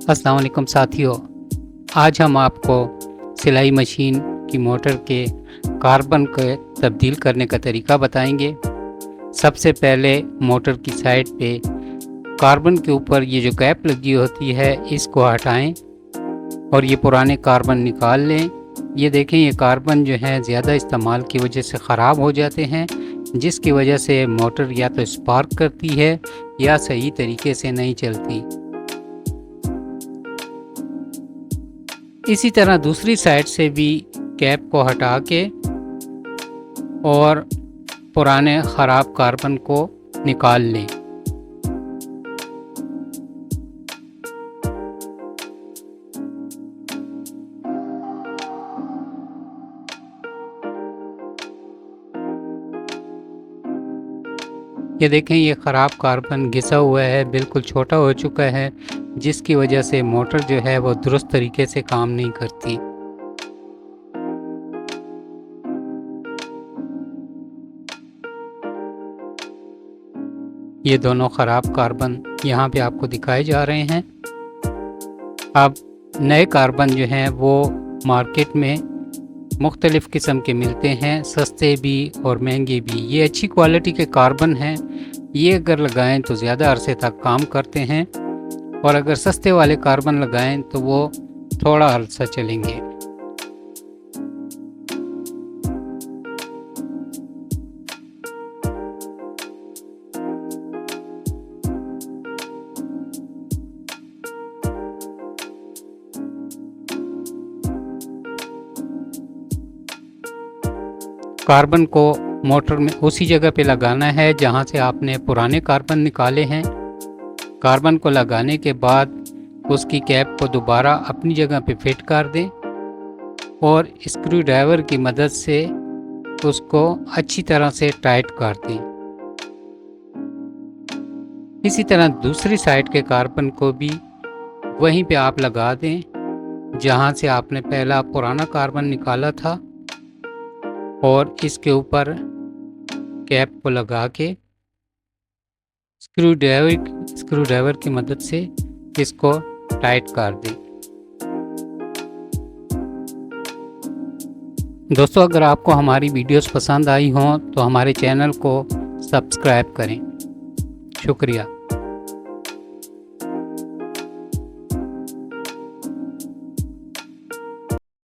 अस्सलाम वालेकुम साथियों, आज हम आपको सिलाई मशीन की मोटर के कार्बन को तब्दील करने का तरीका बताएंगे। सबसे पहले मोटर की साइड पे कार्बन के ऊपर ये जो कैप लगी होती है इसको हटाएं और ये पुराने कार्बन निकाल लें। ये देखें, ये कार्बन जो है ज़्यादा इस्तेमाल की वजह से ख़राब हो जाते हैं, जिसकी वजह से मोटर या तो स्पार्क करती है या सही तरीके से नहीं चलती। इसी तरह दूसरी साइड से भी कैप को हटा के और पुराने ख़राब कार्बन को निकाल लें। ये देखें, ये ख़राब कार्बन घिसा हुआ है, बिल्कुल छोटा हो चुका है, जिसकी वजह से मोटर जो है वो दुरुस्त तरीके से काम नहीं करती। ये दोनों ख़राब कार्बन यहाँ पे आपको दिखाए जा रहे हैं। अब नए कार्बन जो हैं वो मार्केट में मुख्तलिफ़ किस्म के मिलते हैं, सस्ते भी और महंगे भी। ये अच्छी क्वालिटी के कार्बन हैं, ये अगर लगाएं तो ज़्यादा अरसे तक काम करते हैं, और अगर सस्ते वाले कार्बन लगाएं तो वो थोड़ा अरसा चलेंगे। कार्बन को मोटर में उसी जगह पे लगाना है जहाँ से आपने पुराने कार्बन निकाले हैं। कार्बन को लगाने के बाद उसकी कैप को दोबारा अपनी जगह पे फिट कर दें और स्क्रू ड्राइवर की मदद से उसको अच्छी तरह से टाइट कर दें। इसी तरह दूसरी साइड के कार्बन को भी वहीं पे आप लगा दें जहाँ से आपने पहला पुराना कार्बन निकाला था, और इसके ऊपर कैप को लगा के स्क्रू ड्राइवर की मदद से इसको टाइट कर दें। दोस्तों, अगर आपको हमारी वीडियोस पसंद आई हों तो हमारे चैनल को सब्सक्राइब करें। शुक्रिया।